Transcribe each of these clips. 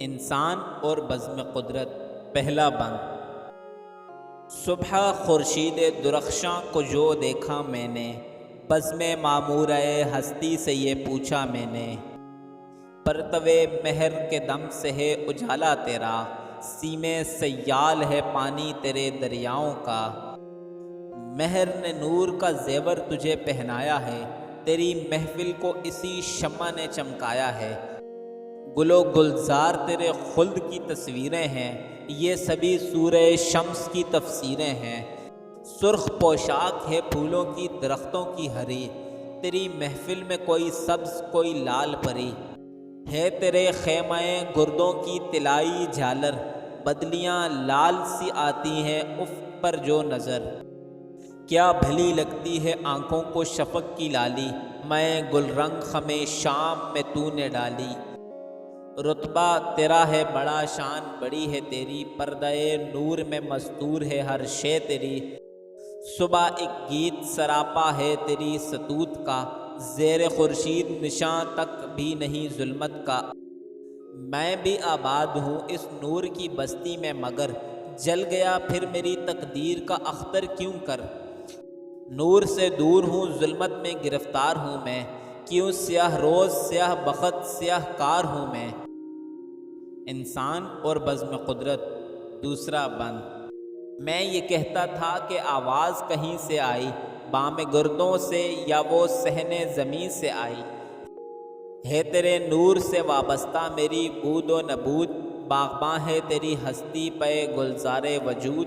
انسان اور بزم قدرت، پہلا بند۔ صبح خورشید درخشاں کو جو دیکھا میں نے، بزم معمورۂ ہستی سے یہ پوچھا میں نے۔ پرتوے مہر کے دم سے ہے اجالا تیرا، سیمے سیال ہے پانی تیرے دریاؤں کا۔ مہر نے نور کا زیور تجھے پہنایا ہے، تیری محفل کو اسی شمع نے چمکایا ہے۔ گل و گلزار تیرے خلد کی تصویریں ہیں، یہ سبھی سورہ شمس کی تفسیریں ہیں۔ سرخ پوشاک ہے پھولوں کی درختوں کی ہری، تیری محفل میں کوئی سبز کوئی لال پری۔ ہے تیرے خیمہ گردوں کی طلائی جھالر، بدلیاں لال سی آتی ہیں افق پر جو نظر۔ کیا بھلی لگتی ہے آنکھوں کو شفق کی لالی، میں گل رنگ خم شام میں تو نے ڈالی۔ رتبہ تیرا ہے بڑا شان بڑی ہے تیری، پردہ نور میں مستور ہے ہر شے تیری۔ صبح ایک گیت سراپا ہے تیری ستوت کا، زیر خورشید نشاں تک بھی نہیں ظلمت کا۔ میں بھی آباد ہوں اس نور کی بستی میں مگر، جل گیا پھر میری تقدیر کا اختر کیوں کر۔ نور سے دور ہوں ظلمت میں گرفتار ہوں میں، کیوں سیاہ روز سیاہ بخت سیاہ کار ہوں میں۔ انسان اور بزم قدرت، دوسرا بند۔ میں یہ کہتا تھا کہ آواز کہیں سے آئی، بام گردوں سے یا وہ صحن زمیں سے آئی۔ ہے تیرے نور سے وابستہ میری بود و نبود، باغباں ہے تیری ہستی پہ گلزار وجود۔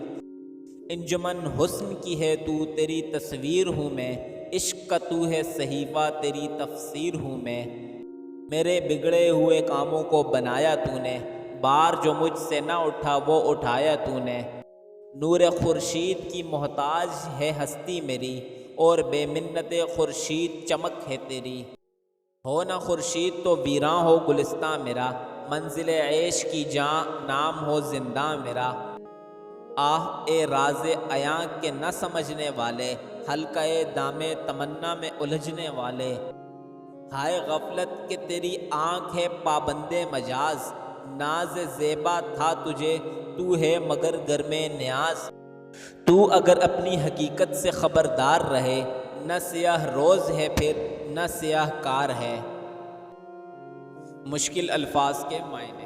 انجمن حسن کی ہے تو تیری تصویر ہوں میں، عشق کا تو ہے صحیفہ تیری تفسیر ہوں میں۔ میرے بگڑے ہوئے کاموں کو بنایا تو نے، بار جو مجھ سے نہ اٹھا وہ اٹھایا تو نے۔ نور خورشید کی محتاج ہے ہستی میری، اور بے منت خورشید چمک ہے تیری۔ ہو نہ خورشید تو ویراں ہو گلستاں میرا، منزل عیش کی جاں نام ہو زنداں میرا۔ آہ اے راز عیاں کے نہ سمجھنے والے، حلقہ دام تمنا میں الجھنے والے۔ ہائے غفلت کہ تیری آنکھ ہے پابند مجاز، ناز زیبا تھا تجھے تو ہے مگر گرم نیاز۔ تو اگر اپنی حقیقت سے خبردار رہے، نہ سیاہ روز ہے پھر نہ سیاہ کار ہے۔ مشکل الفاظ کے معنی۔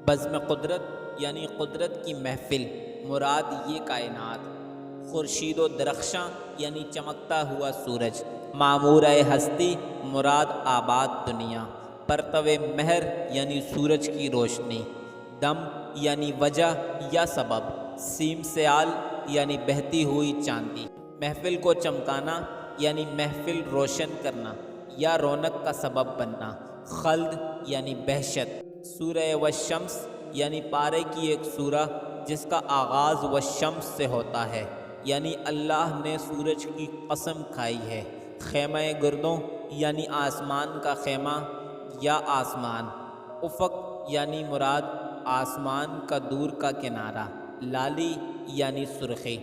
بزم قدرت یعنی قدرت کی محفل، مراد یہ کائنات۔ خورشید و درخشاں یعنی چمکتا ہوا سورج، معمورۂ ہستی مراد آباد دنیا۔ پرتوے مہر یعنی سورج کی روشنی۔ دم یعنی وجہ یا سبب۔ سیم سیال یعنی بہتی ہوئی چاندی۔ محفل کو چمکانا یعنی محفل روشن کرنا یا رونق کا سبب بننا۔ خلد یعنی وحشت۔ سورہ والشمس یعنی پارے کی ایک سورہ جس کا آغاز والشمس سے ہوتا ہے، یعنی اللہ نے سورج کی قسم کھائی ہے۔ خیمہ گردوں یعنی آسمان کا خیمہ یا آسمان۔ افق یعنی مراد آسمان کا دور کا کنارہ۔ لالی یعنی سرخی۔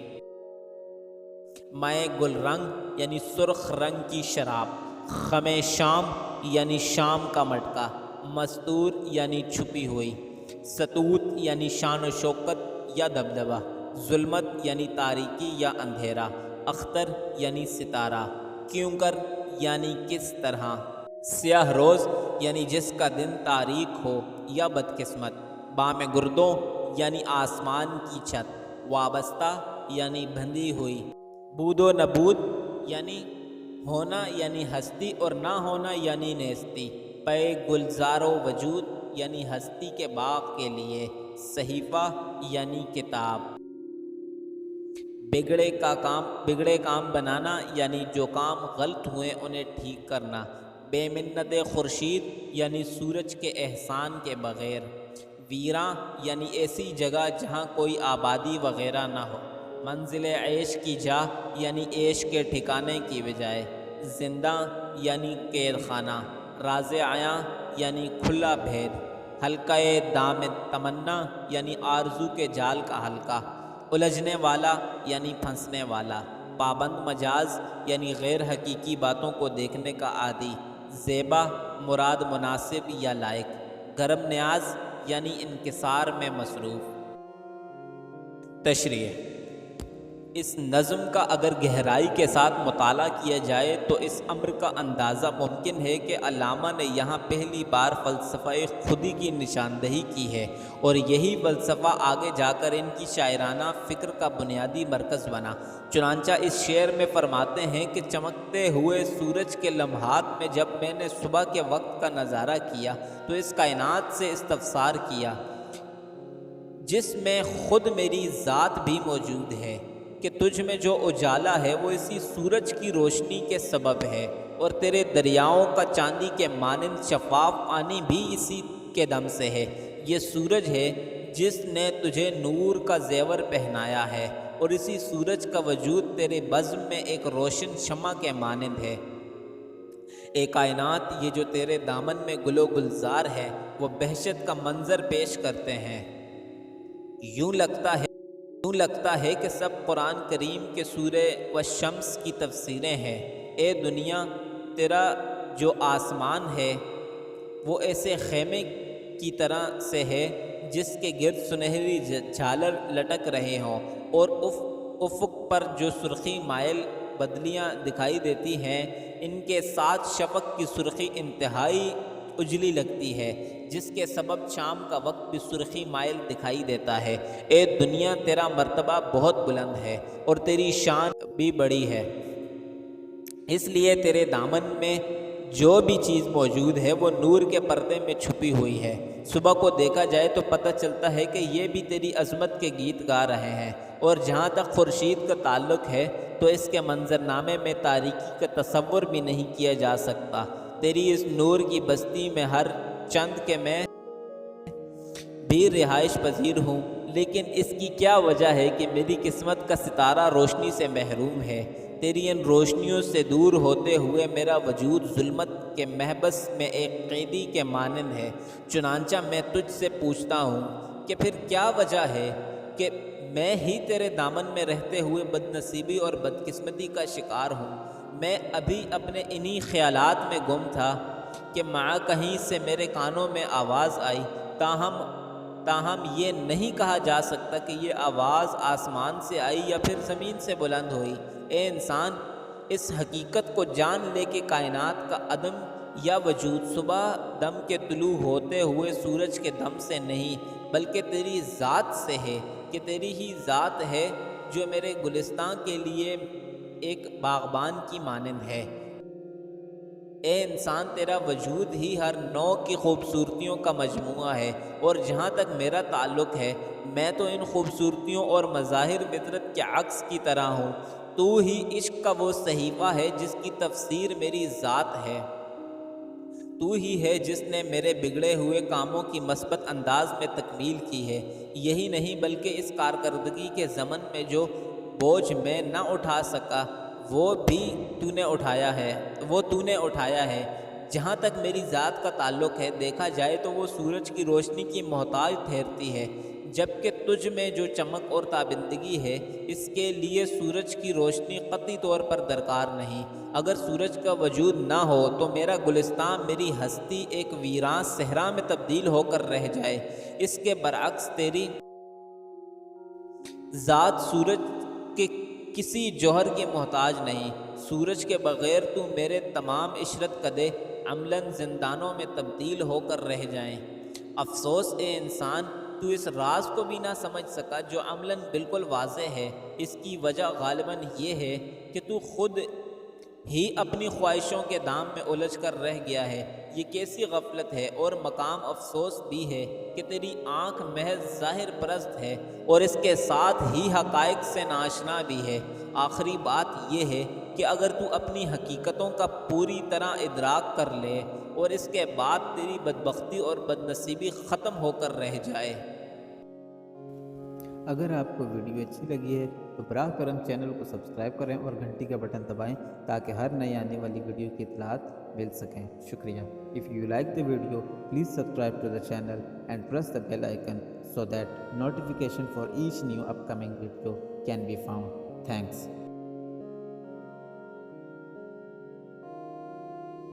مائے گل رنگ یعنی سرخ رنگ کی شراب۔ خم شام یعنی شام کا مٹکا۔ مستور یعنی چھپی ہوئی۔ ستوت یعنی شان و شوکت یا دبدبہ۔ ظلمت یعنی تاریکی یا اندھیرا۔ اختر یعنی ستارہ۔ کیوں کر یعنی کس طرح۔ سیاہ روز یعنی جس کا دن تاریک ہو یا بدقسمت۔ بام گردوں یعنی آسمان کی چھت۔ وابستہ یعنی بندھی ہوئی۔ بود و نبود یعنی ہونا یعنی ہستی اور نہ ہونا یعنی نیستی۔ پے گلزار و وجود یعنی ہستی کے باغ کے لیے۔ صحیفہ یعنی کتاب۔ بگڑے کام بنانا یعنی جو کام غلط ہوئے انہیں ٹھیک کرنا۔ بے منت خورشید یعنی سورج کے احسان کے بغیر۔ ویراں یعنی ایسی جگہ جہاں کوئی آبادی وغیرہ نہ ہو۔ منزل عیش کی جا یعنی عیش کے ٹھکانے کی بجائے۔ زندہ یعنی قید خانہ۔ راز عیاں یعنی کھلا بھید۔ حلقہ دام تمنا یعنی آرزو کے جال کا حلقہ۔ الجھنے والا یعنی پھنسنے والا۔ پابند مجاز یعنی غیر حقیقی باتوں کو دیکھنے کا عادی۔ زیبا مراد مناسب یا لائق۔ گرم نیاز یعنی انکسار میں مصروف۔ تشریح: اس نظم کا اگر گہرائی کے ساتھ مطالعہ کیا جائے تو اس امر کا اندازہ ممکن ہے کہ علامہ نے یہاں پہلی بار فلسفہ خودی کی نشاندہی کی ہے، اور یہی فلسفہ آگے جا کر ان کی شاعرانہ فکر کا بنیادی مرکز بنا۔ چنانچہ اس شعر میں فرماتے ہیں کہ چمکتے ہوئے سورج کے لمحات میں جب میں نے صبح کے وقت کا نظارہ کیا تو اس کائنات سے استفسار کیا جس میں خود میری ذات بھی موجود ہے کہ تجھ میں جو اجالا ہے وہ اسی سورج کی روشنی کے سبب ہے، اور تیرے دریاؤں کا چاندی کے مانند شفاف پانی بھی اسی کے دم سے ہے۔ یہ سورج ہے جس نے تجھے نور کا زیور پہنایا ہے، اور اسی سورج کا وجود تیرے بزم میں ایک روشن شمع کے مانند ہے۔ اے کائنات، یہ جو تیرے دامن میں گل و گلزار ہے وہ وحشت کا منظر پیش کرتے ہیں۔ یوں لگتا ہے کہ سب قرآن کریم کے سورہ والشمس کی تفسیریں ہیں۔ اے دنیا، تیرا جو آسمان ہے وہ ایسے خیمے کی طرح سے ہے جس کے گرد سنہری جھالر لٹک رہے ہوں، اور افق پر جو سرخی مائل بدلیاں دکھائی دیتی ہیں ان کے ساتھ شفق کی سرخی انتہائی اجلی لگتی ہے، جس کے سبب شام کا وقت بھی سرخی مائل دکھائی دیتا ہے۔ اے دنیا، تیرا مرتبہ بہت بلند ہے اور تیری شان بھی بڑی ہے، اس لیے تیرے دامن میں جو بھی چیز موجود ہے وہ نور کے پردے میں چھپی ہوئی ہے۔ صبح کو دیکھا جائے تو پتہ چلتا ہے کہ یہ بھی تیری عظمت کے گیت گا رہے ہیں، اور جہاں تک خورشید کا تعلق ہے تو اس کے منظرنامے میں تاریکی کا تصور بھی نہیں کیا جا سکتا۔ تیری اس نور کی بستی میں ہر چند کہ میں بھی رہائش پذیر ہوں، لیکن اس کی کیا وجہ ہے کہ میری قسمت کا ستارہ روشنی سے محروم ہے۔ تیری ان روشنیوں سے دور ہوتے ہوئے میرا وجود ظلمت کے محبس میں ایک قیدی کے مانند ہے۔ چنانچہ میں تجھ سے پوچھتا ہوں کہ پھر کیا وجہ ہے کہ میں ہی تیرے دامن میں رہتے ہوئے بد نصیبی اور بدقسمتی کا شکار ہوں۔ میں ابھی اپنے انہی خیالات میں گم تھا کہ ماں کہیں سے میرے کانوں میں آواز آئی، تاہم یہ نہیں کہا جا سکتا کہ یہ آواز آسمان سے آئی یا پھر زمین سے بلند ہوئی۔ اے انسان، اس حقیقت کو جان لے کہ کائنات کا عدم یا وجود صبح دم کے طلوع ہوتے ہوئے سورج کے دم سے نہیں بلکہ تیری ذات سے ہے، کہ تیری ہی ذات ہے جو میرے گلستان کے لیے ایک باغبان کی مانند ہے۔ اے انسان، تیرا وجود ہی ہر نوع کی خوبصورتیوں کا مجموعہ ہے، اور جہاں تک میرا تعلق ہے میں تو ان خوبصورتیوں اور مظاہر فطرت کے عکس کی طرح ہوں۔ تو ہی عشق کا وہ صحیفہ ہے جس کی تفسیر میری ذات ہے۔ تو ہی ہے جس نے میرے بگڑے ہوئے کاموں کی مثبت انداز میں تکمیل کی ہے۔ یہی نہیں بلکہ اس کارکردگی کے ضمن میں جو بوجھ میں نہ اٹھا سکا وہ تو نے اٹھایا ہے۔ جہاں تک میری ذات کا تعلق ہے دیکھا جائے تو وہ سورج کی روشنی کی محتاج ٹھہرتی ہے، جبکہ تجھ میں جو چمک اور تابندگی ہے اس کے لیے سورج کی روشنی قطعی طور پر درکار نہیں۔ اگر سورج کا وجود نہ ہو تو میرا گلستان، میری ہستی ایک ویران صحرا میں تبدیل ہو کر رہ جائے۔ اس کے برعکس تیری ذات سورج کے کسی جوہر کی محتاج نہیں۔ سورج کے بغیر تو میرے تمام عشرت قدے عملاً زندانوں میں تبدیل ہو کر رہ جائیں۔ افسوس اے انسان، تو اس راز کو بھی نہ سمجھ سکا جو عملاً بالکل واضح ہے۔ اس کی وجہ غالباً یہ ہے کہ تو خود ہی اپنی خواہشوں کے دام میں الجھ کر رہ گیا ہے۔ یہ کیسی غفلت ہے، اور مقام افسوس بھی ہے کہ تیری آنکھ محض ظاہر پرست ہے اور اس کے ساتھ ہی حقائق سے ناشنا بھی ہے۔ آخری بات یہ ہے کہ اگر تو اپنی حقیقتوں کا پوری طرح ادراک کر لے اور اس کے بعد تیری بدبختی اور بدنصیبی ختم ہو کر رہ جائے۔ اگر آپ کو ویڈیو اچھی لگی ہے تو براہ کرم چینل کو سبسکرائب کریں اور گھنٹی کا بٹن دبائیں تاکہ ہر نئی آنے والی ویڈیو کی اطلاعات مل سکیں۔ شکریہ۔ If you like the video, please subscribe to the channel and press the bell icon so that notification for each new upcoming video can be found. Thanks.